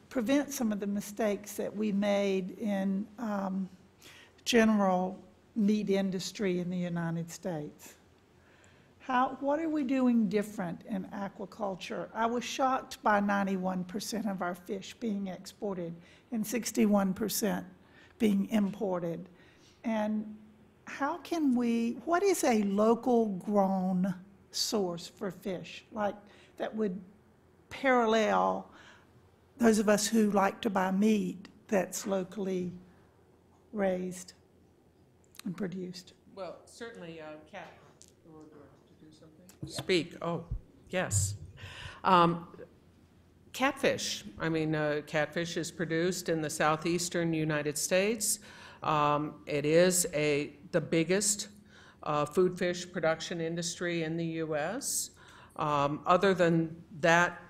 prevent some of the mistakes that we made in general meat industry in the United States? What are we doing different in aquaculture? I was shocked by 91% of our fish being exported and 61% being imported. And how can what is a local grown source for fish, like that would parallel those of us who like to buy meat that's locally raised and produced? Well, certainly, Kat, to do something? Yeah. Speak. Oh, yes. Catfish. I mean, catfish is produced in the southeastern United States. It is the biggest food fish production industry in the U.S. Other than that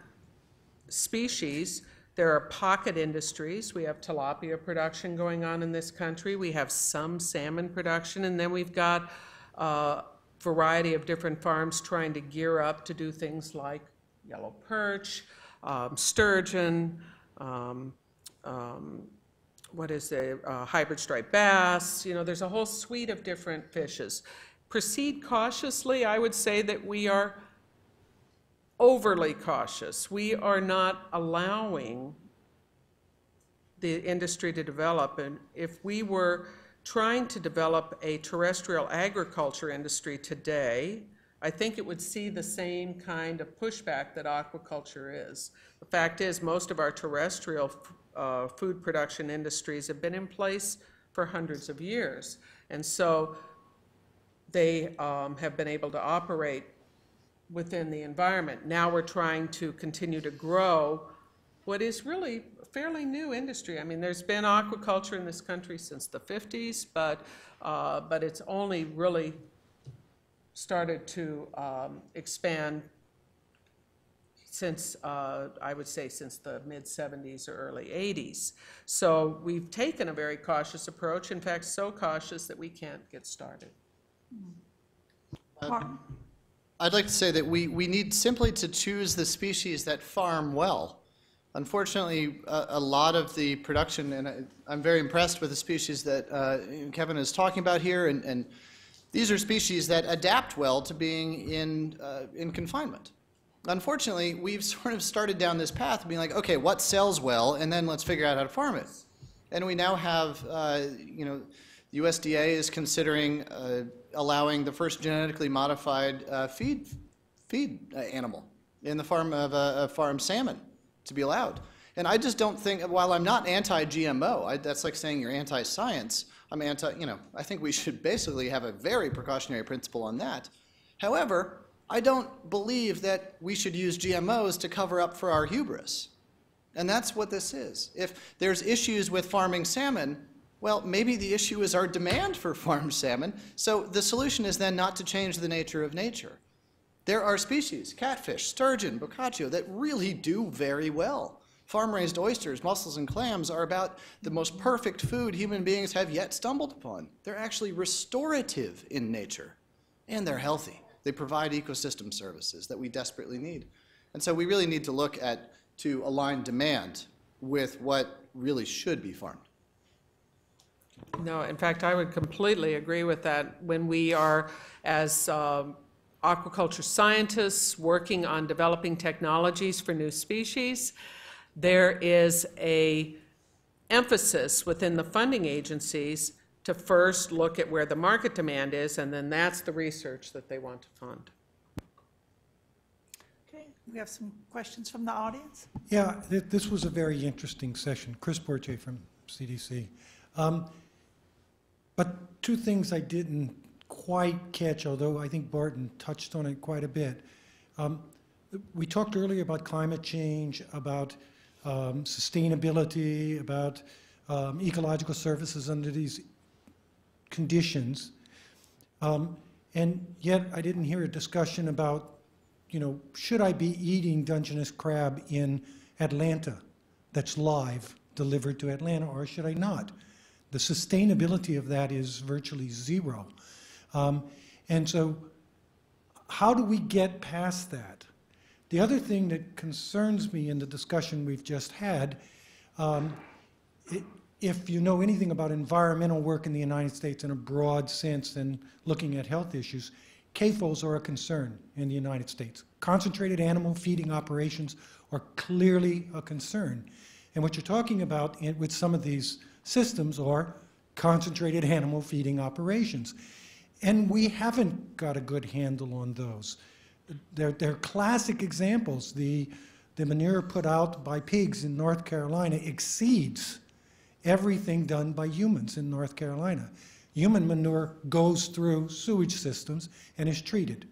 species, there are pocket industries. We have tilapia production going on in this country. We have some salmon production, and then we've got a variety of different farms trying to gear up to do things like yellow perch, sturgeon, hybrid striped bass. You know, there's a whole suite of different fishes. Proceed cautiously. I would say that we are overly cautious. We are not allowing the industry to develop. And if we were trying to develop a terrestrial agriculture industry today, I think it would see the same kind of pushback that aquaculture is. The fact is, most of our terrestrial food production industries have been in place for hundreds of years. And so they have been able to operate within the environment. Now we're trying to continue to grow what is really a fairly new industry. I mean, there's been aquaculture in this country since the 50s, but it's only really started to expand since, I would say, since the mid-70s or early 80s. So we've taken a very cautious approach, in fact, so cautious that we can't get started. I'd like to say that we need simply to choose the species that farm well. Unfortunately, a lot of the production, and I'm very impressed with the species that Kevin is talking about here, and these are species that adapt well to being in confinement. Unfortunately, we've sort of started down this path of being like, okay, what sells well, and then let's figure out how to farm it. And we now have, the USDA is considering allowing the first genetically modified feed animal in the form of a farm salmon to be allowed. And I just don't think, while I'm not anti-GMO, that's like saying you're anti-science. I'm I think we should basically have a very precautionary principle on that. However, I don't believe that we should use GMOs to cover up for our hubris. And that's what this is. If there's issues with farming salmon, well, maybe the issue is our demand for farmed salmon. So the solution is then not to change the nature of nature. There are species, catfish, sturgeon, boccaccio, that really do very well. Farm-raised oysters, mussels, and clams are about the most perfect food human beings have yet stumbled upon. They're actually restorative in nature, and they're healthy. They provide ecosystem services that we desperately need. And so we really need to look to align demand with what really should be farmed. No, in fact, I would completely agree with that. When we are, as aquaculture scientists, working on developing technologies for new species, there is an emphasis within the funding agencies to first look at where the market demand is, and then that's the research that they want to fund. Okay, we have some questions from the audience. Yeah, this was a very interesting session. Chris Porche from CDC. But two things I didn't quite catch, although I think Barton touched on it quite a bit. We talked earlier about climate change, about sustainability, about ecological services under these conditions, and yet I didn't hear a discussion about, should I be eating Dungeness crab in Atlanta that's live, delivered to Atlanta, or should I not? The sustainability of that is virtually zero. And so how do we get past that? The other thing that concerns me in the discussion we've just had Um, if you know anything about environmental work in the United States in a broad sense and looking at health issues, CAFOs are a concern in the United States. Concentrated animal feeding operations are clearly a concern. And what you're talking about with some of these systems are concentrated animal feeding operations. And we haven't got a good handle on those. They're classic examples. The manure put out by pigs in North Carolina exceeds everything done by humans in North Carolina. Human manure goes through sewage systems and is treated.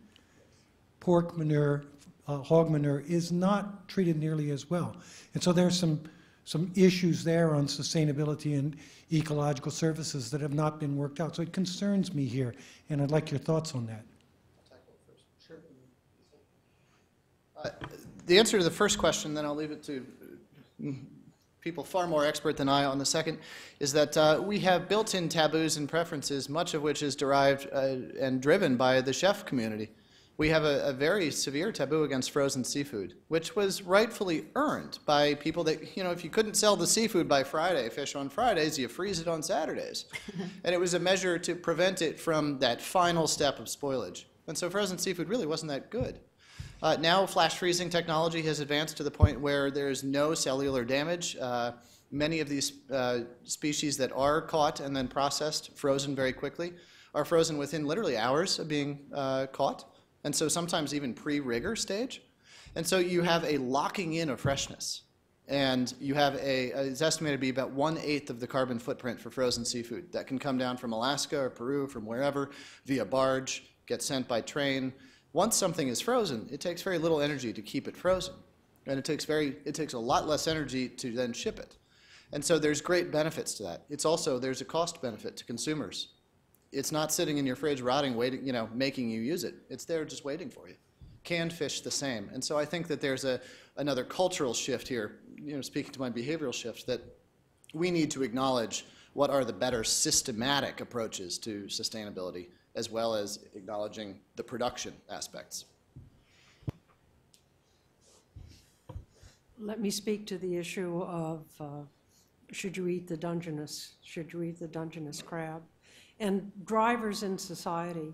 Pork manure, hog manure is not treated nearly as well. And so there's some issues there on sustainability and ecological services that have not been worked out. So it concerns me here, and I'd like your thoughts on that. The answer to the first question, then I'll leave it to people far more expert than I on the second, is that we have built-in taboos and preferences, much of which is derived and driven by the chef community. We have a very severe taboo against frozen seafood, which was rightfully earned by people that, you know, if you couldn't sell the seafood by Friday, fish on Fridays, you freeze it on Saturdays. And it was a measure to prevent it from that final step of spoilage. And so frozen seafood really wasn't that good. Now flash freezing technology has advanced to the point where there's no cellular damage. Many of these species that are caught and then processed, frozen very quickly, are frozen within literally hours of being caught. And so sometimes even pre-rigor stage. And so you have a locking in of freshness. And you have it's estimated to be about 1/8 of the carbon footprint for frozen seafood that can come down from Alaska or Peru, from wherever, via barge, get sent by train. Once something is frozen, it takes very little energy to keep it frozen. And it takes a lot less energy to then ship it. And so there's great benefits to that. There's a cost benefit to consumers. It's not sitting in your fridge rotting, waiting, you know, making you use it. It's there just waiting for you. Canned fish the same. And so I think that there's another cultural shift here, you know, speaking to my behavioral shifts, that we need to acknowledge what are the better systematic approaches to sustainability, as well as acknowledging the production aspects. Let me speak to the issue of should you eat the Dungeness crab? And drivers in society.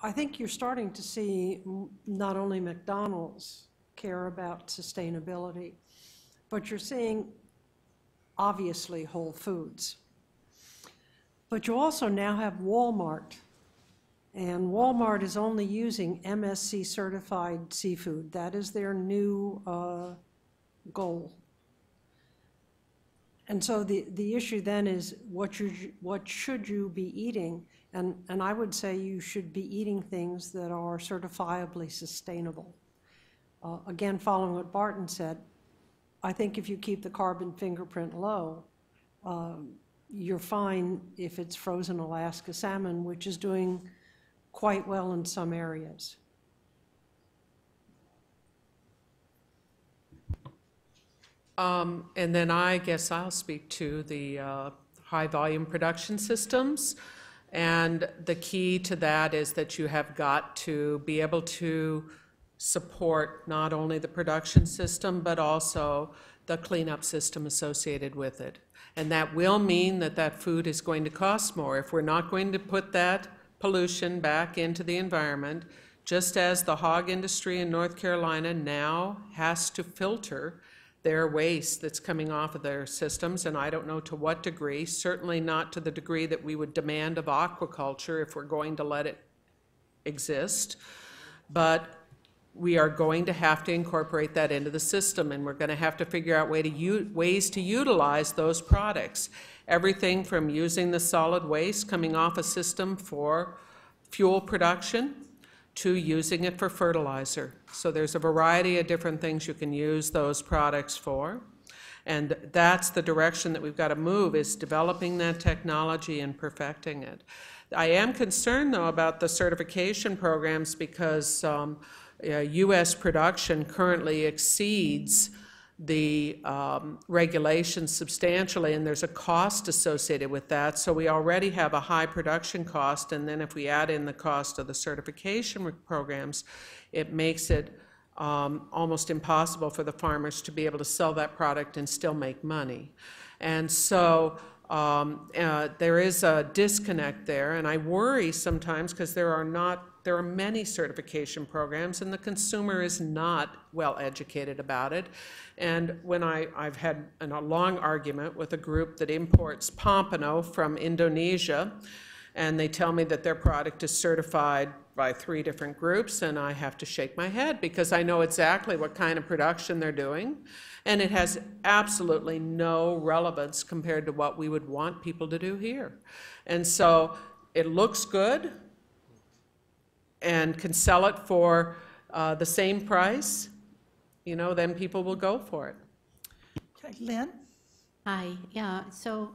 I think you're starting to see not only McDonald's care about sustainability, but you're seeing obviously Whole Foods. But you also now have Walmart, and Walmart is only using MSC certified seafood. That is their new goal. And so the issue then is what should you be eating? And I would say you should be eating things that are certifiably sustainable. Again, following what Barton said, I think if you keep the carbon fingerprint low, you're fine if it's frozen Alaska salmon, which is doing quite well in some areas. And then I guess I'll speak to the high volume production systems. And the key to that is that you have got to be able to support not only the production system, but also the cleanup system associated with it. And that will mean that that food is going to cost more. If we're not going to put that pollution back into the environment, just as the hog industry in North Carolina now has to filter their waste that's coming off of their systems, and I don't know to what degree, certainly not to the degree that we would demand of aquaculture if we're going to let it exist, but we are going to have to incorporate that into the system, and we're going to have to figure out ways to utilize those products. Everything from using the solid waste coming off a system for fuel production to using it for fertilizer. So there's a variety of different things you can use those products for. And that's the direction that we've got to move, is developing that technology and perfecting it. I am concerned, though, about the certification programs because U.S. production currently exceeds the regulations substantially, and there's a cost associated with that. So we already have a high production cost, and then if we add in the cost of the certification programs, it makes it almost impossible for the farmers to be able to sell that product and still make money. And so there is a disconnect there, and I worry sometimes because there are many certification programs, and the consumer is not well educated about it. And when I've had a long argument with a group that imports pompano from Indonesia, and they tell me that their product is certified by 3 different groups, and I have to shake my head because I know exactly what kind of production they're doing, and it has absolutely no relevance compared to what we would want people to do here. And so it looks good and can sell it for the same price, you know, then people will go for it. Okay, Lynn? Hi, yeah, so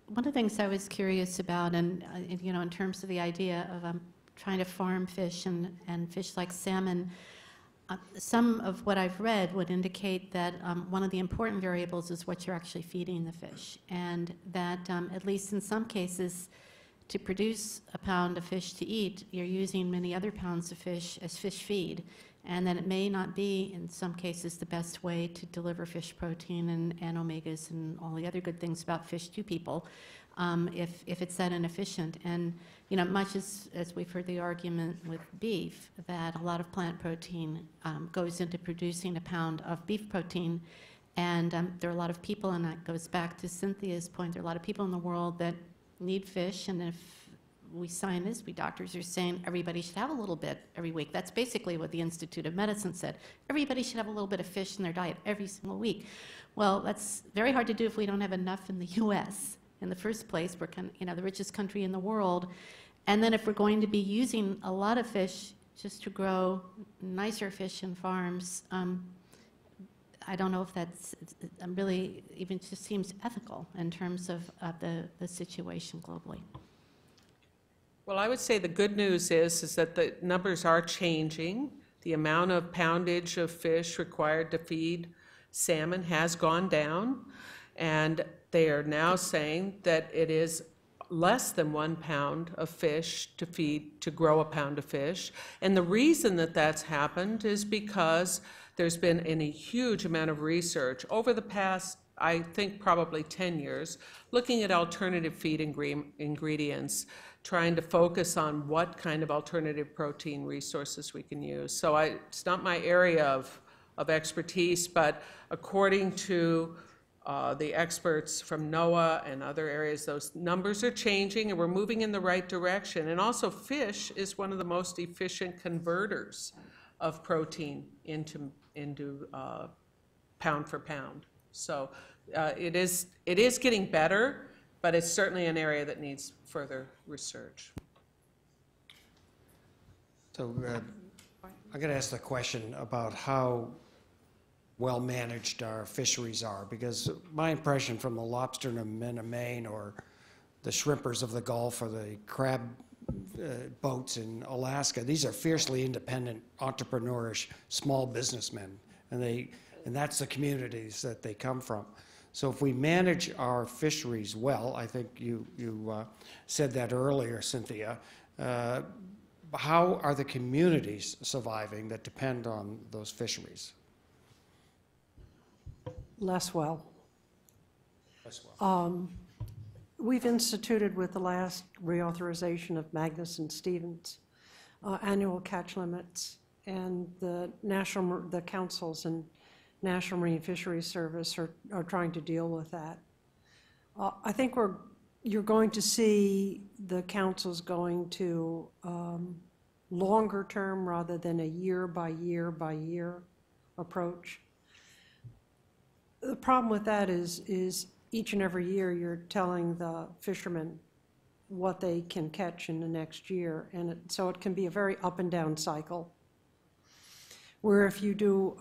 one of the things I was curious about, and you know, in terms of the idea of trying to farm fish and fish like salmon, some of what I've read would indicate that one of the important variables is what you're actually feeding the fish, and that at least in some cases, to produce a pound of fish to eat, you're using many other pounds of fish as fish feed, and that it may not be, in some cases, the best way to deliver fish protein and omegas and all the other good things about fish to people if it's that inefficient. And you know, much as we've heard the argument with beef, that a lot of plant protein goes into producing a pound of beef protein, and there are a lot of people, and that goes back to Cynthia's point, there are a lot of people in the world that need fish, and if we sign this, we doctors are saying everybody should have a little bit every week. That's basically what the Institute of Medicine said. Everybody should have a little bit of fish in their diet every single week. Well, that's very hard to do if we don't have enough in the U.S. in the first place. We're the richest country in the world. And then if we're going to be using a lot of fish just to grow nicer fish in farms, I don't know if that's really even just seems ethical in terms of the situation globally. Well, I would say the good news is that the numbers are changing. The amount of poundage of fish required to feed salmon has gone down, and they are now saying that it is less than 1 pound of fish to feed, to grow a pound of fish. And the reason that that's happened is because there's been a huge amount of research over the past, I think probably 10 years, looking at alternative feed ingredients, trying to focus on what kind of alternative protein resources we can use. So it's not my area of expertise, but according to the experts from NOAA and other areas, those numbers are changing and we're moving in the right direction. And also fish is one of the most efficient converters of protein into pound for pound. So it is getting better, but it's certainly an area that needs further research. So I'm going to ask the question about how well managed our fisheries are, because my impression from the lobstermen of Maine or the shrimpers of the Gulf or the crab boats in Alaska, these are fiercely independent, entrepreneurish, small businessmen, and that's the communities that they come from. So if we manage our fisheries well, I think you said that earlier, Cynthia, how are the communities surviving that depend on those fisheries? Less well. Less well. We've instituted with the last reauthorization of Magnuson-Stevens annual catch limits, and the councils and National Marine Fisheries Service are trying to deal with that. I think you're going to see the councils going to longer term rather than a year by year approach. The problem with that is each and every year you're telling the fishermen what they can catch in the next year, and so it can be a very up and down cycle. Where if you do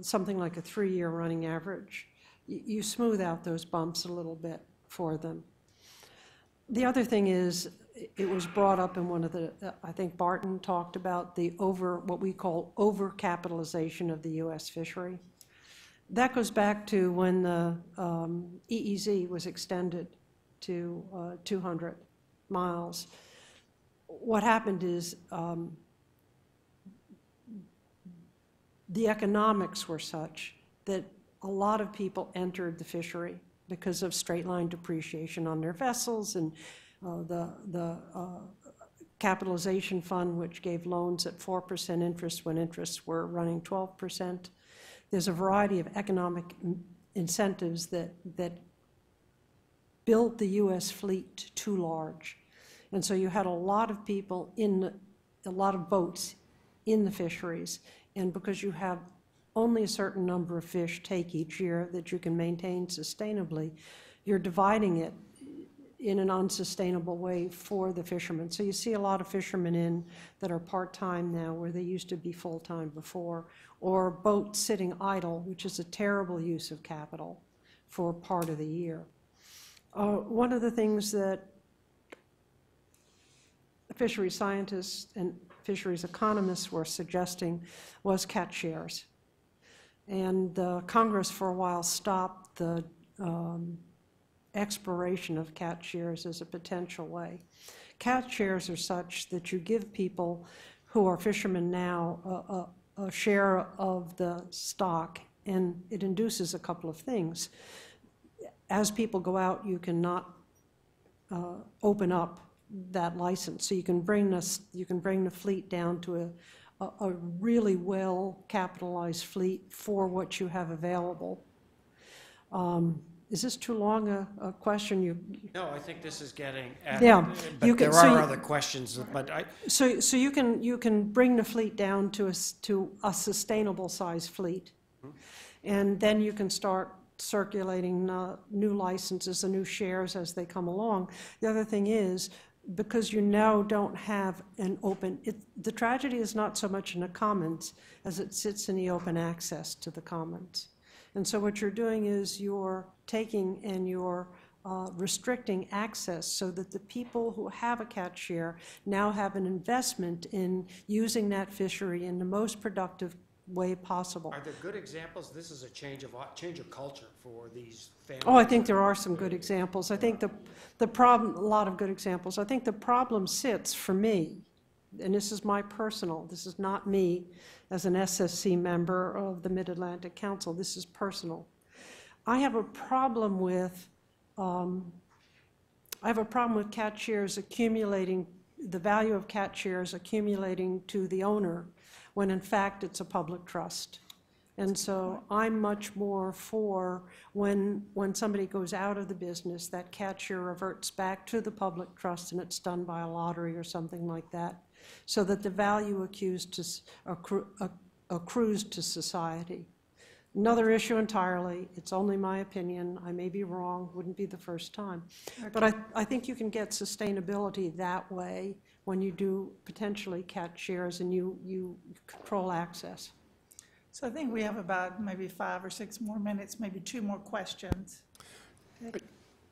something like a 3-year running average, you smooth out those bumps a little bit for them. The other thing is, it was brought up in one of the, I think Barton talked about what we call overcapitalization of the U.S. fishery. That goes back to when the EEZ was extended to 200 miles. What happened is the economics were such that a lot of people entered the fishery because of straight-line depreciation on their vessels, and the capitalization fund, which gave loans at 4% interest when interests were running 12%. There's a variety of economic incentives that built the U.S. fleet too large. And so you had a lot of people a lot of boats in the fisheries, and because you have only a certain number of fish take each year that you can maintain sustainably, you're dividing it in an unsustainable way for the fishermen. So you see a lot of fishermen that are part-time now where they used to be full-time before, or boats sitting idle, which is a terrible use of capital for part of the year. One of the things that fisheries scientists and fisheries economists were suggesting was catch shares. And Congress for a while stopped the exploration of catch shares as a potential way. Catch shares are such that you give people who are fishermen now a share of the stock, and it induces a couple of things. As people go out, you cannot open up that license, so you can bring the fleet down to a really well capitalized fleet for what you have available. Is this too long a question? No, I think this is getting at Yeah, but you can, there are other questions. But so you can bring the fleet down to a sustainable size fleet, and then you can start circulating new licenses and new shares as they come along. The other thing is, because you now don't have an open, the tragedy is not so much in the commons as it sits in the open access to the commons. And so what you're doing is you're taking and you're restricting access so that the people who have a catch share now have an investment in using that fishery in the most productive way possible. are there good examples? This is a change of culture for these families. Oh, I think there are some good examples. I think the problem, a lot of good examples. I think the problem sits for me, and this is this is not me as an SSC member of the Mid-Atlantic Council. This is personal. I have a problem with catch shares accumulating, the value of catch shares accumulating to the owner, when in fact it's a public trust. And so I'm much more for when somebody goes out of the business, that catch share reverts back to the public trust and it's done by a lottery or something like that, so that the value accrues to society. Another issue entirely, it's only my opinion, I may be wrong, wouldn't be the first time. Okay. But I think you can get sustainability that way when you do potentially catch shares and you control access. So I think we have about maybe 5 or 6 more minutes, maybe 2 more questions. Okay.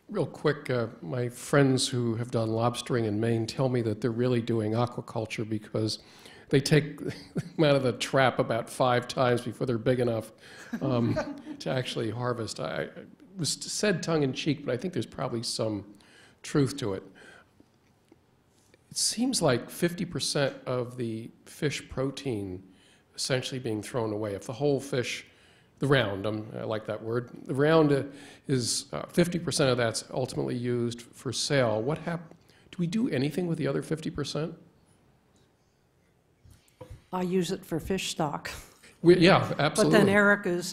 Real quick, my friends who have done lobstering in Maine tell me that they're really doing aquaculture because they take them out of the trap about 5 times before they're big enough to actually harvest. It was said tongue-in-cheek, but I think there's probably some truth to it. It seems like 50% of the fish protein essentially being thrown away. If the whole fish, the round, I like that word, the round is 50% of that's ultimately used for sale. What happens? Do we do anything with the other 50%? I use it for fish stock. Yeah, absolutely. But then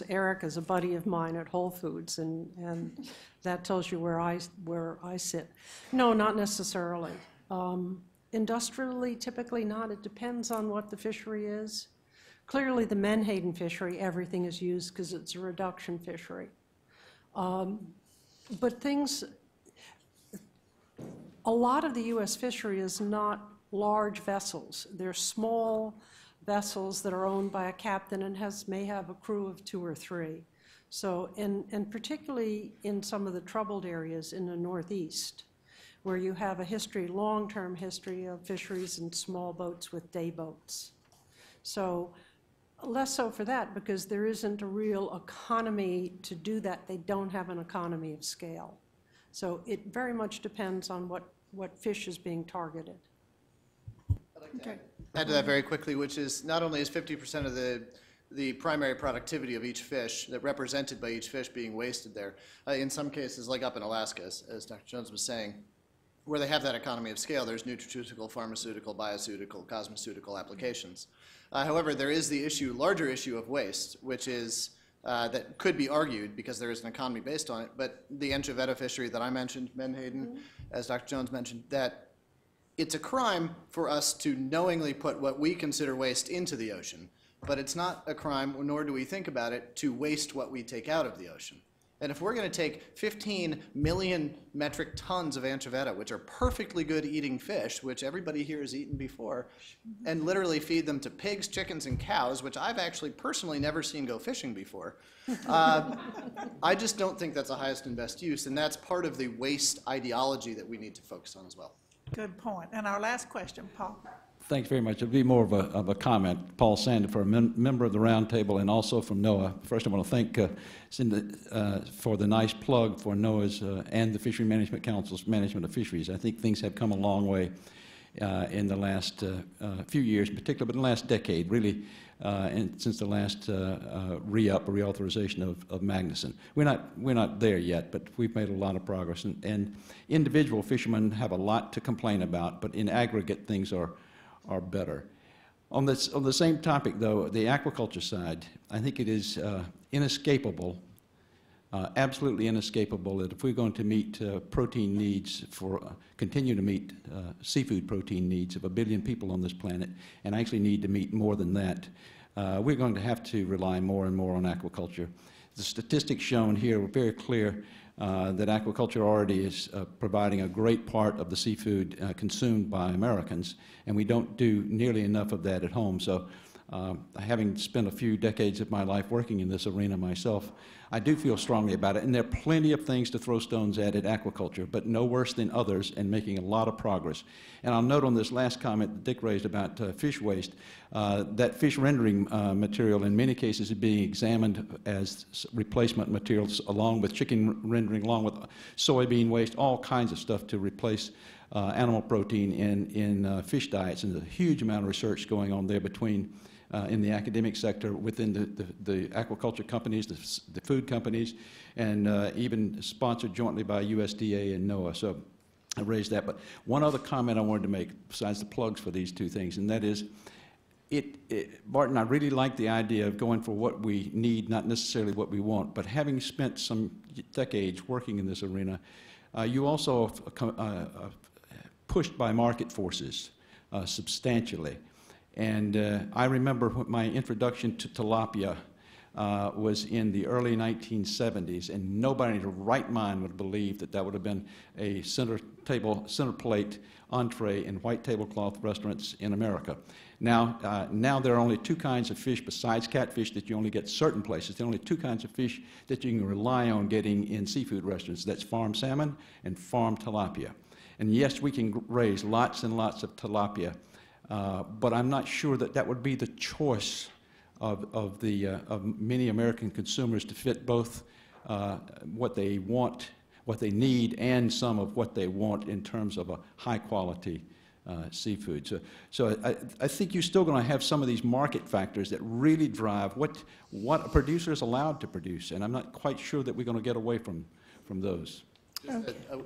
Eric is a buddy of mine at Whole Foods, and that tells you where I sit. No, not necessarily. Industrially, typically not. It depends on what the fishery is. Clearly, the Menhaden fishery, everything is used because it's a reduction fishery. But a lot of the U.S. fishery is not large vessels. They're small vessels that are owned by a captain and may have a crew of 2 or 3. So, and particularly in some of the troubled areas in the Northeast, where you have a long-term history of fisheries in small boats with day boats. So, less so for that because there isn't a real economy to do that. They don't have an economy of scale. So it very much depends on what fish is being targeted. I'd like to add to that very quickly, which is not only is 50% of the the primary productivity of each fish, that represented by each fish being wasted there. In some cases, like up in Alaska, as Dr. Jones was saying, where they have that economy of scale, there's nutraceutical, pharmaceutical, bioceutical, cosmeceutical applications. However, there is the larger issue of waste, which is that could be argued because there is an economy based on it, but the enchoveta fishery that I mentioned, Menhaden, as Dr. Jones mentioned, that it's a crime for us to knowingly put what we consider waste into the ocean, but it's not a crime, nor do we think about it, to waste what we take out of the ocean. And if we're going to take 15 million metric tons of anchoveta, which are perfectly good eating fish, which everybody here has eaten before, and literally feed them to pigs, chickens, and cows, which I've actually personally never seen go fishing before, I just don't think that's the highest and best use, and that's part of the waste ideology that we need to focus on as well. Good point. And our last question, Paul. Thanks very much. It'll be more of a comment. Paul Sandin, for a member of the roundtable and also from NOAA. First, I want to thank Cindy for the nice plug for NOAA's and the Fishery Management Council's management of fisheries. I think things have come a long way in the last few years, in particular, but in the last decade, really, and since the last reauthorization of Magnuson. We're not there yet, but we've made a lot of progress. And individual fishermen have a lot to complain about, but in aggregate, things are better. On the same topic, though, the aquaculture side, I think it is inescapable, absolutely inescapable, that if we're going to meet protein needs continue to meet seafood protein needs of 1 billion people on this planet, and actually need to meet more than that, we're going to have to rely more and more on aquaculture. The statistics shown here are very clear that aquaculture already is providing a great part of the seafood consumed by Americans, and we don't do nearly enough of that at home. So having spent a few decades of my life working in this arena myself, I do feel strongly about it, and there are plenty of things to throw stones at aquaculture, but no worse than others, and making a lot of progress. And I'll note on this last comment that Dick raised about fish waste, that fish rendering material in many cases is being examined as replacement materials, along with chicken rendering, along with soybean waste, all kinds of stuff to replace animal protein in fish diets. And there's a huge amount of research going on there between in the academic sector, within the aquaculture companies, the food companies, and even sponsored jointly by USDA and NOAA. So I raised that. But one other comment I wanted to make, besides the plugs for these two things, and that is, Barton, I really like the idea of going for what we need, not necessarily what we want. But having spent some decades working in this arena, you also pushed by market forces substantially. And I remember my introduction to tilapia was in the early 1970s, and nobody in their right mind would believe that that would have been a center plate entree in white tablecloth restaurants in America. Now, now there are only two kinds of fish besides catfish that you only get certain places. There are only two kinds of fish that you can rely on getting in seafood restaurants. That's farm salmon and farm tilapia. And yes, we can raise lots and lots of tilapia, but I'm not sure that that would be the choice of many American consumers to fit both what they want, what they need, and some of what they want in terms of a high-quality seafood. So I think you're still going to have some of these market factors that really drive what a producer is allowed to produce, and I'm not quite sure that we're going to get away from those.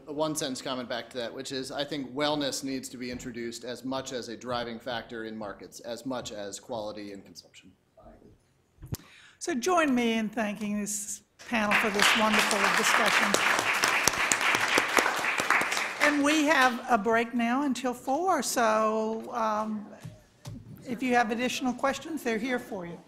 A one-sentence comment back to that, which is, I think wellness needs to be introduced as much as a driving factor in markets, as much as quality and consumption. So join me in thanking this panel for this wonderful discussion. And we have a break now until 4, so if you have additional questions, they're here for you.